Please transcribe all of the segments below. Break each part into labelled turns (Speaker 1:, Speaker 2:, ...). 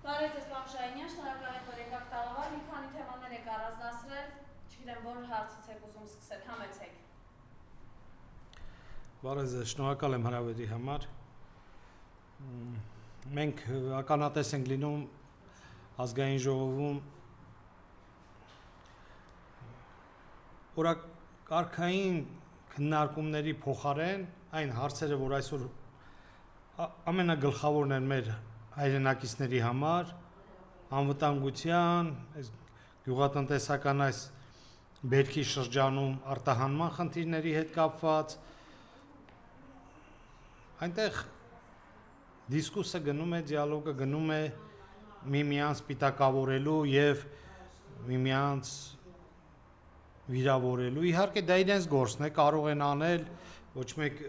Speaker 1: Բարև ձեզ Պամշայինյան, շնորհակալ եմ, որ եկաք տաղավար, մի քանի թեմաներ եք առանձնացրել, չգիտեմ, որ հարցից եք ուզում սկսել, համեցեք։
Speaker 2: Բարև ձեզ, շնորհակալ եմ հրավերի համար։ Մենք ականատես ենք լինում ազգային ժողովում օրակարգային քննարկումների փոխարեն այն հարցերը, որ այսօր ամենագլխավորն են մեր հայրենակիցների համար, անվտանգության, գյուղատնտեսական այս բերքի շրջանում արտահանման խնդիրների հետ կապված, այնտեղ դիսկուսը գնում է, դիալոգը գնում է միմյանց պիտակավորելու եւ միմյանց վիրավորելու։ Իհարկե դա իրենց գործն է, կարող են անել, ոչ մեկ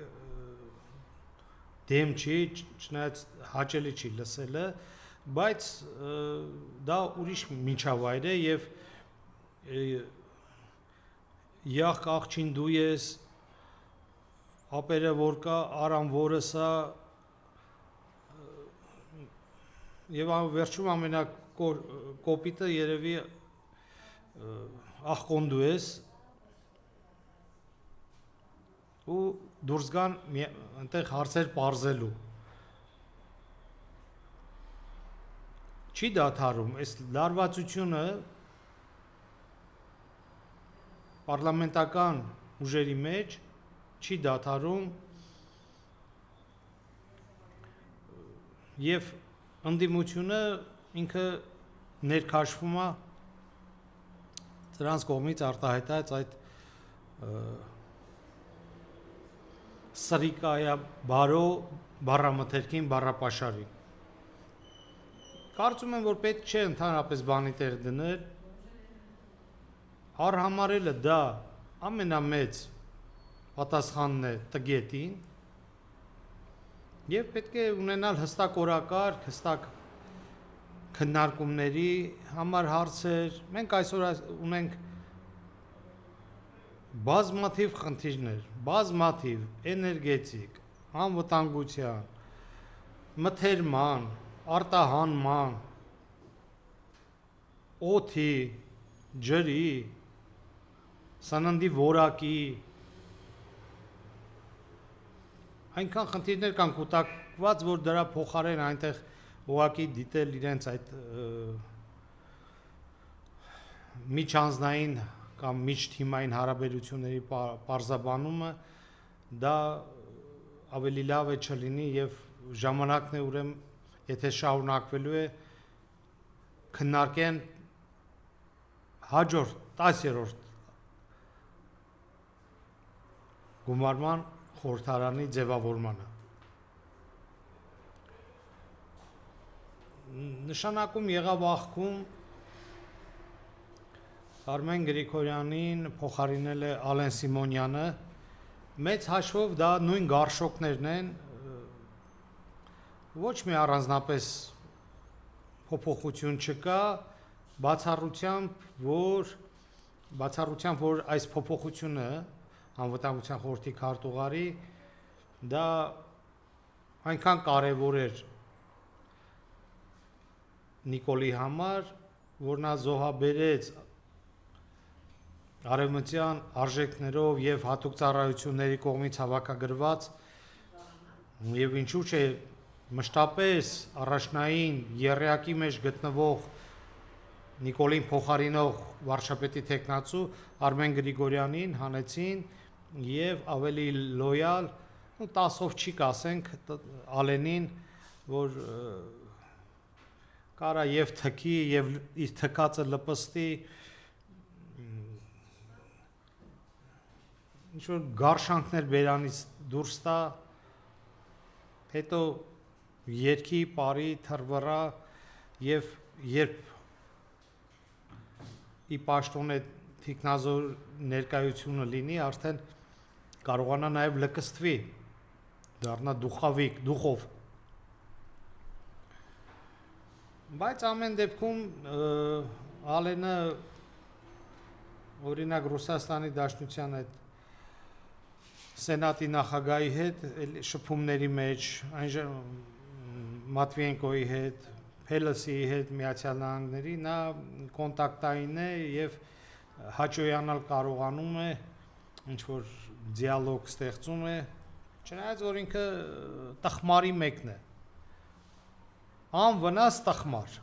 Speaker 2: դեմ չի, չնայած հաճելի չի լսելը, բայց դա ուրիշ միջավայր է եւ յախ աղջին դու ես, ապերը որ կա, արամ որս է եւ վերջում ամենակոպիտը երևի աղկոն դու ես ու դուրս գան այնտեղ հարցեր պարզելու չի դադարում այս լարվածությունը պարլամենտական ուժերի մեջ չի դադարում եւ ընդդիմությունը ինքը ներքաշվում է դրանց կողմից արտահայտած այդ սրիկայա բարո բառամթերքին բառապաշարին կարծում եմ որ պետք չէ ընդհանրապես բանի տեղ դնել արհամարելը դա ամենամեծ պատասխանն է տգետին եւ պետք է ունենալ հստակ օրակարգ, հստակ քննարկումների համար հարցեր մենք այսօր ունենք բազմաթիվ խնդիրներ, բազմաթիվ էներգետիկ, անվտանգության, մթերման, արտահանման, օդի, ջրի, սննդի որակի այնքան խնդիրներ կան կուտակված, որ դրա փոխարեն այնտեղ ուղղակի դիտել իրենց այդ միջանձնային կամ միջթիմային հարաբերությունների պարզաբանումը դա ավելի լավ է չլինի եւ ժամանակն է ուրեմն եթե շարունակվելու է քննարկեն հաջորդ 10-րդ գումարման խորհրդարանի ձևավորմանը նշանակում եղավ աղքում Արմեն Գրիգորյանին փոխարինել է Ալեն Սիմոնյանը մեծ հաշվով դա նույն գարշոկներն են ոչ մի առանձնապես փոփոխություն չկա բացառությամբ որ այս փոփոխությունը անվտանգության խորհրդի քարտուղարի դա այնքան կարևոր էր Նիկոլի համար որ նա զոհաբերեց արևմտյան արժեքներով եւ հատուկ ծառայությունների կողմից հավաքագրված եւ ինչու՞ չէ մշտապես առաջնային եռյակի մեջ գտնվող Նիկոլին փոխարինող վարչապետի տեխնացու Արմեն Գրիգորյանին հանեցին եւ ավելի լոյալ 10-ով չի կասենք Ալենին որ կարա եւ թքի եւ իր թքածը լպստի ինչ որ գարշանքներ բերանից դուրս տա հետո երկի բարի թրվրա եւ երբ ի պաշտոնե թիկնազոր ներկայությունը լինի արդեն կարողանա նաեւ լկստվի դառնա դուխավիկ դուխով բայց ամեն դեպքում Ալենը օրինակ Ռուսաստանի Դաշնության այդ Սենատի նախագահի հետ շփումների մեջ այն Մատվիենկոյի հետ Փելսի հետ Միացյալ Նահանգների, նա կոնտակտային է եւ հաճոյանալ կարողանում է ինչ որ դիալոգ ստեղծում է, չնայած որ ինքը տխմարի մեկն է։ Անվնաս տխմար։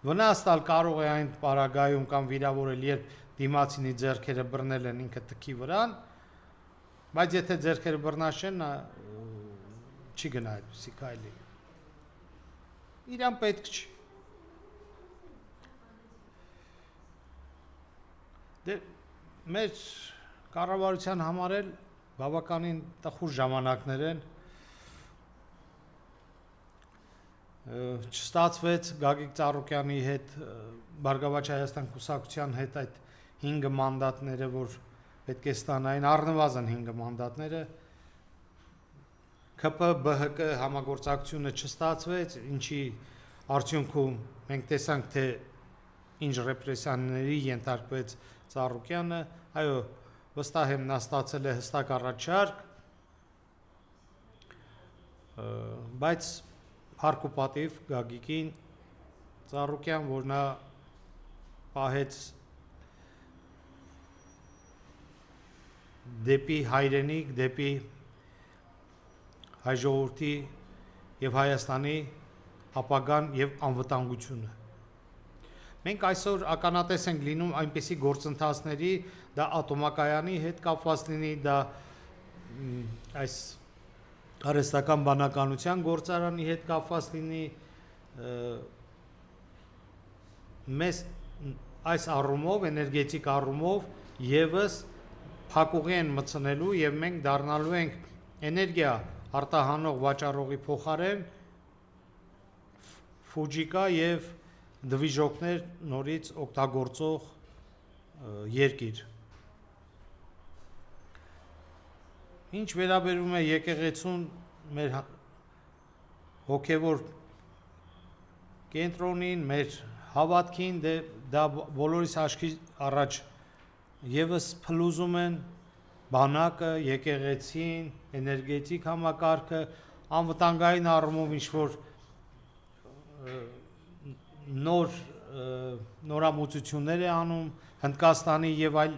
Speaker 2: Վնաս տալ կարող է այն պարագայում կամ վիրավորել, երբ դիմացինի ձեռքերը բռնել են ինքը թքի վրան, բայց եթե ձեռքերը բռնած չեն, նա չի գնա այդպիսի քայլի։ Իրան պետք չի։ Դե մեր կառավարության համար էլ բավականին տխուր ժամանակներ են։ Չստացվեց Գագիկ Ծառուկյանի հետ, Բարգավաճ Հայաստան կուսակցության հետ այդ 5 մանդատները, որ պետք է ստանային, առնվազն 5 մանդատները, ԿՊ ԲՀԿ համագործակցությունը չստացվեց, ինչի արդյունքում մենք տեսանք, թե ինչ ռեպրեսիաների ենթարկվեց Ծառուկյանը, այո, վստահ եմ նա ստացել է հստակ առաջարկ, բայց հարկ ու պատիվ Գագիկին Ծառուկյան, որ նա պահեց դեպի հայրենիք, դեպի հայ ժողովրդի եւ Հայաստանի ապագան եւ անվտանգությունը։ Մենք այսօր ականատես ենք լինում այնպիսի գործընթացների, դա ատոմակայանի հետ կապված լինի, դա այս արհեստական բանականության գործարանի հետ կապված լինի, մեզ այս առումով, էներգետիկ առումով եւս փակուղի են մտցնելու եւ մենք դառնալու ենք էներգիա արտահանող վաճառողի փոխարեն ֆուջիկա եւ դվիժոկներ նորից օգտագործող երկիր։ Ինչ վերաբերում է եկեղեցուն, մեր հոգևոր կենտրոնին, մեր հավատքին, դա բոլորիս աչքի առաջ եւս փլուզում են բանակը, եկեղեցին, էներգետիկ համակարգը, անվտանգային առումով ինչ որ նորամուծություններ է անում Հնդկաստանի եւ այլ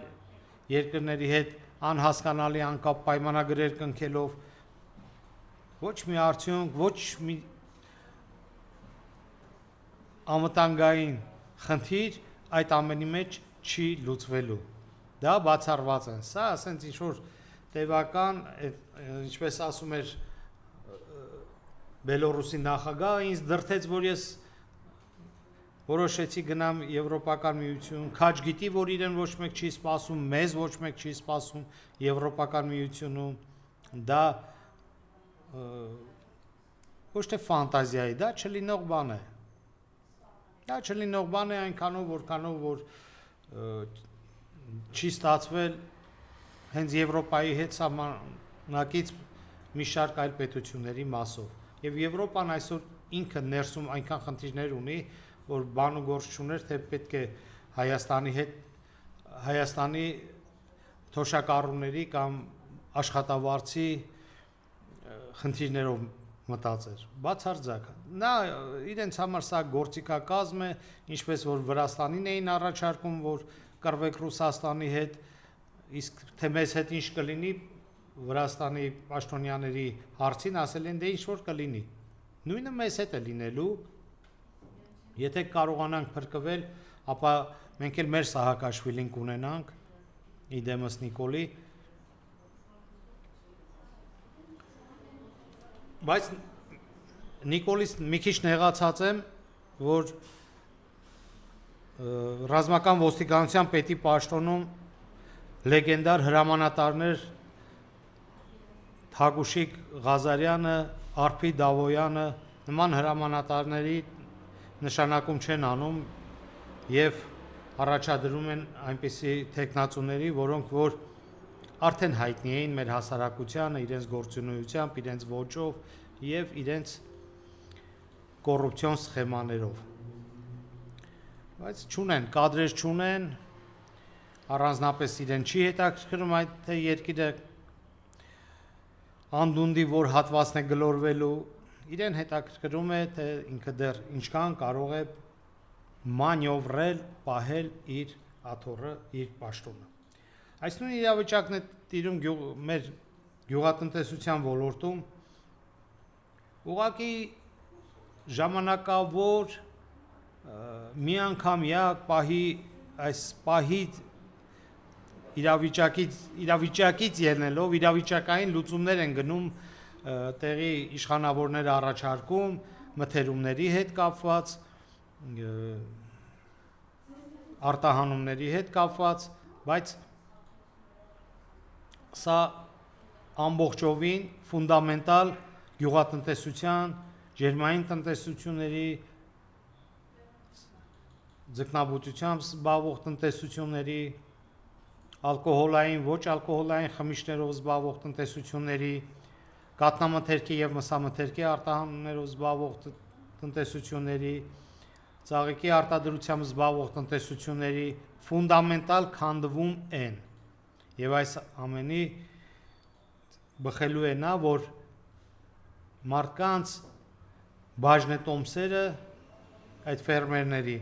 Speaker 2: երկրների հետ անհասկանալի անկապ պայմանագրեր կնքելով, ոչ մի արդյունք, ոչ մի անվտանգային խնդիր այդ ամենի մեջ չի լուծվելու։ Դա բացառված է։ Սա ասենց ինչ որ տևական, ինչպես ասում էր Բելոռուսի նախագահը, ինձ դրթեց, որ ես որոշեցի գնամ Եվրոպական միություն, քաջ գիտի, որ իրեն ոչ մեկ չի սպասում, մեզ ոչ մեկ չի սպասում Եվրոպական միությունում, դա ոչ թե ֆանտազիա է, դա չլինող բան է։ Դա չլինող բան է այնքանով, որ չի ստացվել հենց Եվրոպայի հետ սահմանակից մի շարք այլ պետությունների մասով։ Եվ Եվրոպան այսօր ինքը ներսում այնքան խնդիրներ ունի, որ բան ու գործ չուներ, թե պետք է Հայաստանի թոշակառուների կամ աշխատավարձի խնդիրներով մտածեր։ Բացարձակ։ Նա իրենց համար սա գործիքակազմ է, ինչպես որ Վրաստանին էին առաջարկում, որ կռվեք Ռուսաստանի հետ, իսկ թե մեզ հետ ինչ կլինի, Վրաստանի պաշտոնյաների հարցին ասել են դե ինչ որ կլինի։ Նույնը մեզ հետ է լինելու, եթե կարողանանք փրկվել, ապա մենք էլ մեր Սահակաշվիլին կունենանք, իդեմս Նիկոլի, բայց Նիկոլից մի քիչ նեղացած եմ, որ ռազմական ոստիկանության պետի պաշտոնում լեգենդար հրամանատարներ Թագուշիկ Ղազարյանը, Արփի Դավոյանը նման հրամանատարների նշանակում չեն անում եւ առաջադրում են այնպիսի տեխնացուների, որոնք որ արդեն հայտնի էին մեր հասարակությանը, իրենց գործունեությամբ, իրենց ոճով եւ իրենց կոռուպցիոն սխեմաներով։ Բայց չունեն, կադրեր չունեն, առանձնապես իրեն չի հետաքրքրում այդ թե երկիրը անդունդի որ հատվածն է գլորվելու իրեն հետաքրքրում է թե ինքը դեռ ինչքան կարող է մանյովրել, պահել իր աթոռը, իր պաշտոնը։ Այս նույն իրավիճակն է տիրում մեր գյուղատնտեսության ոլորտում, ուղղակի ժամանակավոր միանգամյա պահի իրավիճակից ելնելով իրավիճակային լուծումներ են գնում տեղի իշխանավորները առաջարկում մթերումների հետ կապված, արտահանումների հետ կապված, բայց սա ամբողջովին ֆունդամենտալ գյուղատնտեսության, ջերմային տնտեսությունների, ձկնաբուծությամբ զբաղվող տնտեսությունների, ալկոհոլային, ոչ ալկոհոլային խմիչքներով զբաղվող տնտեսությունների, կաթնամթերքի եւ մսամթերքի արտահանումներով զբաղվող տնտեսությունների, ծաղիկի արտադրությամբ զբաղվող տնտեսությունների ֆունդամենտալ քանդվում են։ Եվ այս ամենի բխելու է նա, որ մարդկանց բաժնետոմսերը այդ ֆերմերների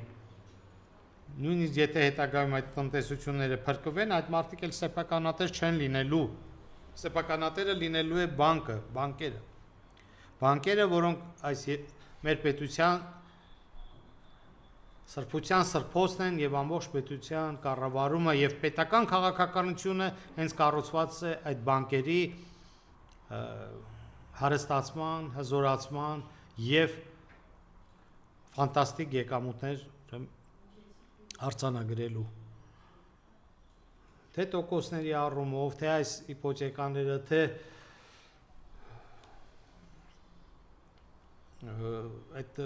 Speaker 2: նույնիսկ եթե հետագայում այդ տնտեսությունները փրկվեն, այդ մարդիկ էլ սեփականատեր չեն լինելու։ Սեփականատերը լինելու է բանկերը, որոնք այս մեր պետության սրբության սրբոցն են եւ ամբողջ պետության կառավարումը եւ պետական քաղաքականությունը հենց կառուցված է այդ բանկերի հարստացման, հզորացման եւ ֆանտաստիկ եկամուտներ արձանագրելու։ Թե տոկոսների առումով, թե այս իպոթեկաները, թե այդ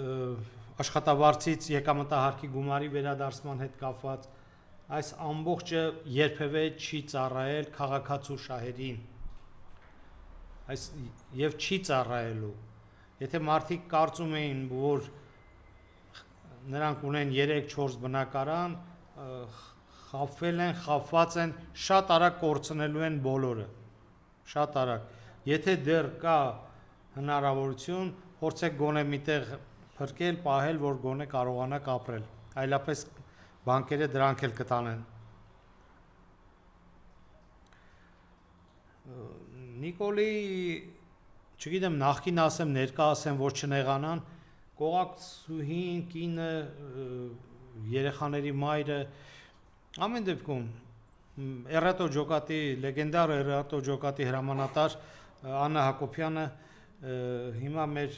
Speaker 2: աշխատավարձից եկամտահարկի գումարի վերադարձման հետ կապված, այս ամբողջը երբևէ չի ծառայել քաղաքացու շահերին։ Այս եւ չի ծառայելու։ Եթե մարդիկ կարծում էին, որ նրանք ունեն 3-4 բնակարան, խապված են, շատ արագ կորցնելու են բոլորը։ Շատ արագ։ Եթե դեռ կա հնարավորություն, փորձեք գոնե միտեղ փրկել, պահել, որ գոնե կարողանաք ապրել։ Այլապես բանկերը դրանք էլ կտանեն։ Նիկոլի, չգիտեմ, նախքին ասեմ, ներկա ասեմ, որ չնեղանան, կողակցուհին, կինը, երեխաների մայրը, ամեն դեպքում Էրատո ջոկատի, լեգենդար Էրատո ջոկատի հրամանատար Աննա Հակոբյանը հիմա մեր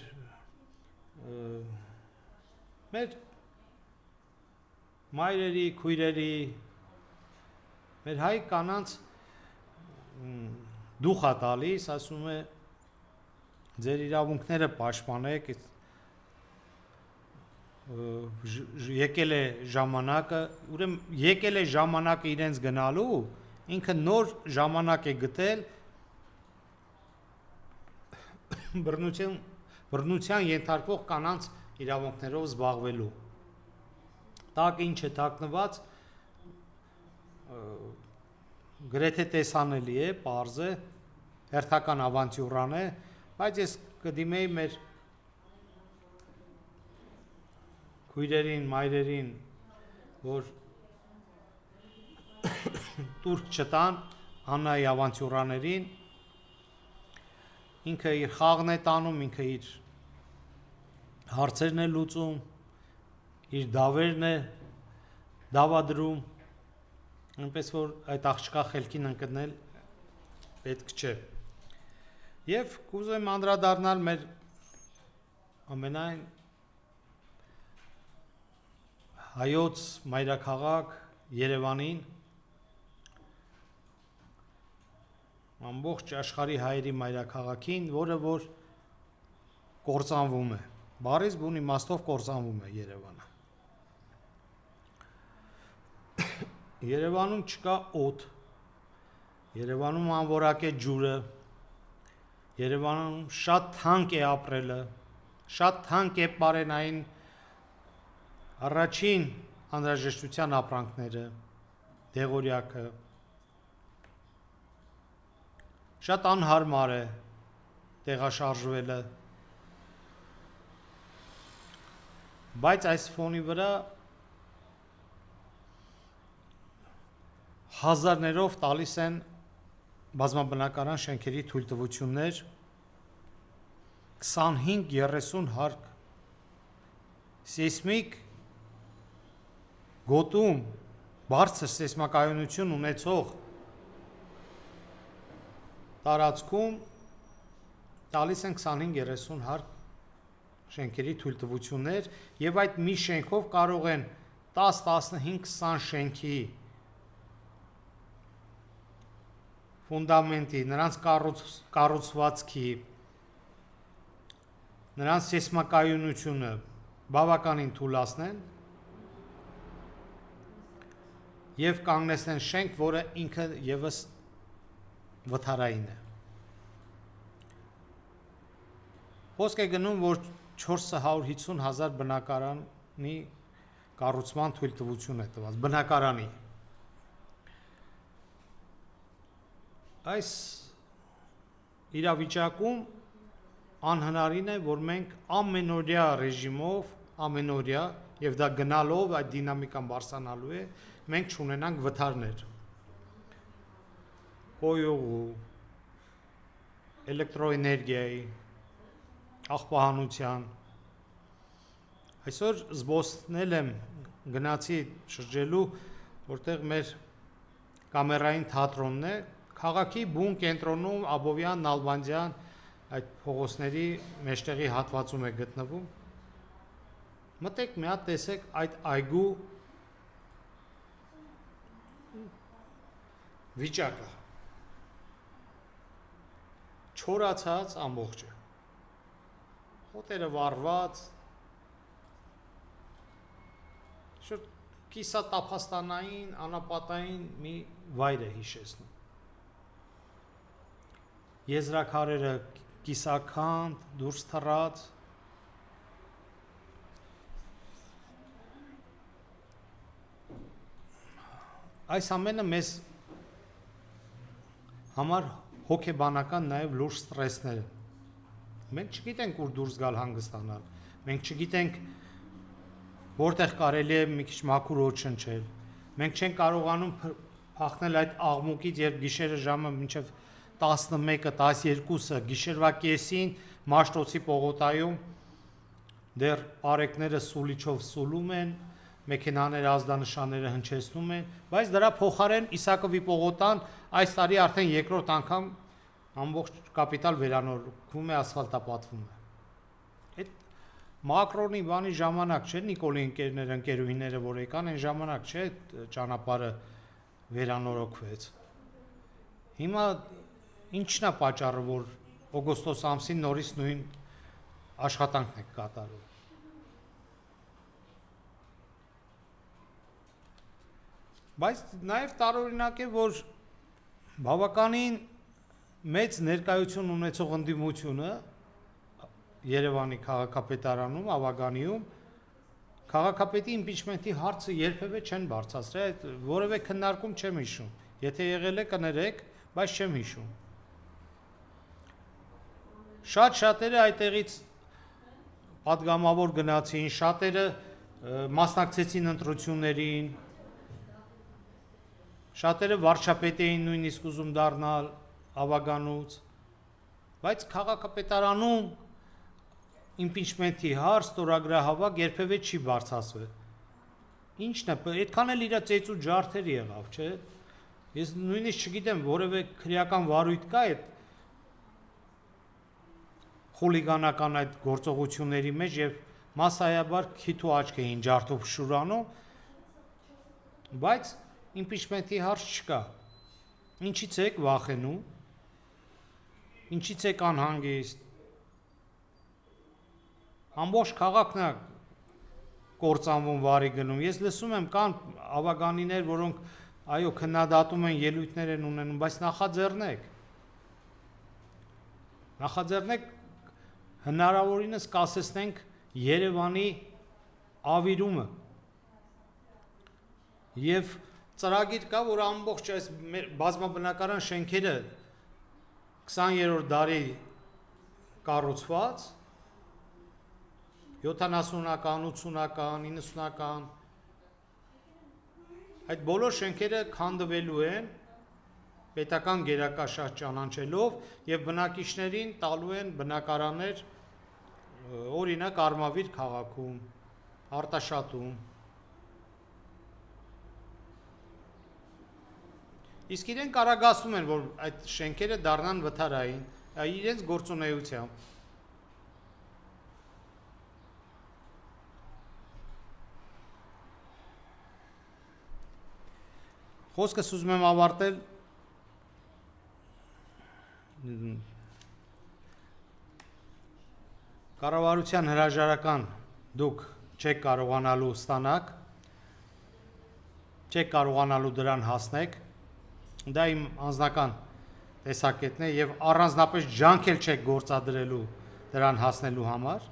Speaker 2: մայրերի, քույրերի, մեր հայ կանանց դուխ է տալիս, ասում է ձեր իրավունքները պաշտպանեք, եկել է ժամանակը, ուրեմն եկել է ժամանակը իրենց գնալու, ինքը նոր ժամանակ է գտել բռնության ենթարկվող կանանց իրավունքներով զբաղվելու։ Տակ ինչ է թաքնված, գրեթե տեսանելի է, պարզ է, հերթական ավանտյուրան է, բայց ես կդիմեի մեր քույրերին, մայրերին, որ տուրք չտան Աննայի ավանտյուրաներին, ինքը իր խաղն է տանում, ինքը իր հարցերն է լուծում, իր դավերն է դավադրում, այնպես որ այդ աղջկա խելքին ընկնել պետք չէ։ Եվ կուզեմ անդրադառնալ մեր ամենայն հայոց մայրաքաղաք Երևանին, ամբողջ աշխարհի հայերի մայրաքաղաքին, որը որ կործանվում է, բառից բուն իմաստով կործանվում է Երևանը։ Երևանում չկա օդ, Երևանում անորակ է ջուրը, Երևանում շատ թանկ է ապրելը, շատ թանկ է պարենային առաջին անհրաժեշտության ապրանքները, դեղորյակը, շատ անհարմար է տեղաշարժվելը, բայց այս ֆոնի վրա հազարներով տալիս են բազմաբնակարան շենքերի թույլտվություններ 25-30 հարկ սեյսմիկ գոտում բարձր սեյսմակայունություն ունեցող տարածքում տալիս են 25-30 հարկ շենքերի թույլտվություններ եւ այդ մի շենքով կարող են 10-15-20 շենքի ֆունդամենտի, նրանց կառուցվածքի, նրանց սեյսմակայունությունը բավականին թույլատնեն եւ կանգնեցնեն շենք, որը ինքը եւս վթարային է։ Խոսք է գնում, որ 450,000 բնակարանի կառուցման թույլտվություն է տված, բնակարանի։ Այս իրավիճակում անհնարին է, որ մենք ամենօրյա ռեժիմով, ամենօրյա եւ դա գնալով այդ դինամիկան բարձրանալու է, մենք չունենանք վթարներ։ Կոյուղու, էլեկտրոէներգիայի, աղբահանության։ Այսօր զբոսնել եմ, գնացի շրջելու, որտեղ մեր կամերային թատրոնն է, քաղաքի բուն կենտրոնում Աբովյան, Նալբանդյան այդ փողոցների մեջտեղի հատվածում է գտնվում։ Մտեք մի հատ տեսեք այդ այգու վիճակը։ Չորացած ամբողջը։ Հոտերը վառված, շուտ կիսատափաստանային, անապատային մի վայր է հիշեցնում։ Եզրաքարերը կիսաքանդ, դուրս թռած։ Այս ամենը մեզ համար հոգեբանական նաև լուրջ ստրեսներ են։ Մենք չգիտենք ուր դուրս գալ հանգստանալ։ Մենք չգիտենք որտեղ կարելի է մի քիչ մաքուր օդ շնչել։ Մենք չենք կարողանում փախնել այդ աղմուկից, երբ գիշերը ժամը մինչև 11-ը, 12-ը, գիշերվա կեսին Մաշտոցի պողոտայում դեռ պարեկները սուլիչով սուլում են, մեքենաները ազդանշանները հնչեցնում են, բայց դրա փոխարեն Իսակովի պողոտան այս տարի արդեն երկրորդ անգամ ամբողջ կապիտալ վերանորոգվում է, ասֆալտապատվում է։ Այդ Մակրոնի բանի ժամանակ չէ, Նիկոլի ընկերուհիները, որ եկան, այն ժամանակ չէ, ճանապարհը վերանորոգվեց։ Հիմա ինչն է պատճառը, որ օգոստոս ամսին նորից նույն աշխատանքն է կատարում։ Բայց նաև տարօրինակ է, որ բավականին մեծ ներկայություն ունեցող ընդդիմությունը Երևանի քաղաքապետարանում, Ավագանիում քաղաքապետի իմպիչմենտի հարցը երբևէ չեն բարձրացրել, որևէ քննարկում չեմ հիշում։ Եթե եղել է կներեք, բայց չեմ հիշում։ Շատերը այդտեղից պատգամավոր գնացին, շատերը մասնակցեցին ընտրություններին, շատերը վարչապետ էին նույնիսկ ուզում դառնալ Ավագանուց, բայց քաղաքապետարանում իմպիչմենտի հարց, ստորագրահավաք երբևէ չի բարձրացվել։ Ինչն է, այդքան էլ իր ծեծու ջարդեր եղավ, չէ՞։ Ես նույնիսկ չգիտեմ, որևէ քրեական վարույթ կա այդ խուլիգանական այդ գործողությունների մեջ եւ մասսայաբար քիթ ու աչք էին ջարդով շուրանում, բայց իմպիչմենտի հարց չկա։ Ինչից եք վախենում։ Ինչից եք անհանգիստ։ Ամբողջ քաղաքն է կործանվում վարի գնում։ Ես լսում եմ կան ավագանիներ, որոնք այո քննադատում են, ելույթներ են ունենում, բայց նախաձեռնեք հնարավորինս կասեցնենք Երևանի ավիրումը։ Եվ ծրագիր կա, որ ամբողջ այս բազմաբնակարան շենքերը 20-րդ դարի կառուցված 70-ական, 80-ական, 90-ական այդ բոլոր շենքերը քանդվելու են պետական գերակաշարժ ճանաչելով եւ բնակիչներին տալու են բնակարաններ օրինակ Արմավիր քաղաքում, Արտաշատում։ Իսկ իրեն կարագացնում են, որ այդ շենքերը դառնան վթարային, իրենց գործունեությամբ։ Խոսքս ուզում եմ ավարտել կառավարության հրաժարական դուք չեք կարողանալու ստանաք, չեք կարողանալու դրան հասնեք, դա իմ անձնական տեսակետն է եւ առանձնապես ջանք էլ չեք գործադրելու դրան հասնելու համար,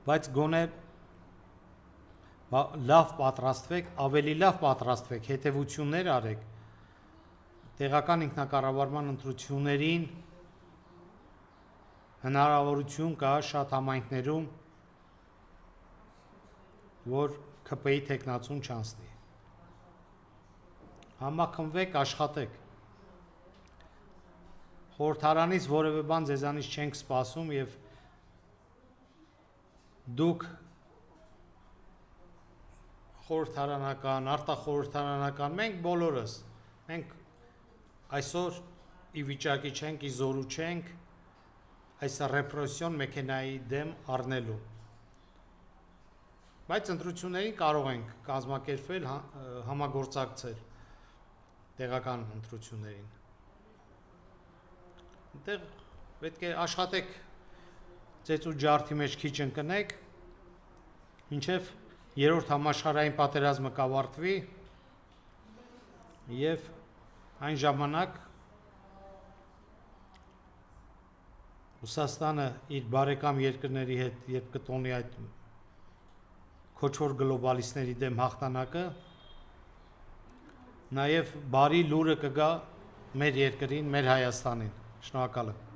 Speaker 2: բայց գոնե լավ պատրաստվեք, ավելի լավ պատրաստվեք, հետևություններ արեք, տեղական ինքնակառավարման ընտրություններին հնարավորություն կա շատ համայնքներում, որ ԿՊ-ի տեխնացուն չանցնի։ Համախմբվեք, աշխատեք։ Խորհրդարանից որևէ բան ձեզանից չենք սպասում եւ դուք խորհրդարանական, արտախորհրդարանական, մենք բոլորս, մենք այսօր ի վիճակի չենք, ի զորու չենք այս ռեպրեսիոն մեքենայի դեմ առնելու։ Բայց ընտրություններին կարող ենք կազմակերպվել, համագործակցել տեղական ընտրություններին։ Այնտեղ պետք է աշխատեք, ծեծու ջարդի մեջ քիչ ընկնեք, մինչև երրորդ համաշխարհային պատերազմը կավարտվի եւ այն ժամանակ Ռուսաստանը իր բարեկամ երկրների հետ երբ կտոնի այդ քոչվոր գլոբալիստների դեմ հաղթանակը, նաև բարի լուրը կգա մեր երկրին, մեր Հայաստանին։ Շնորհակալ եմ։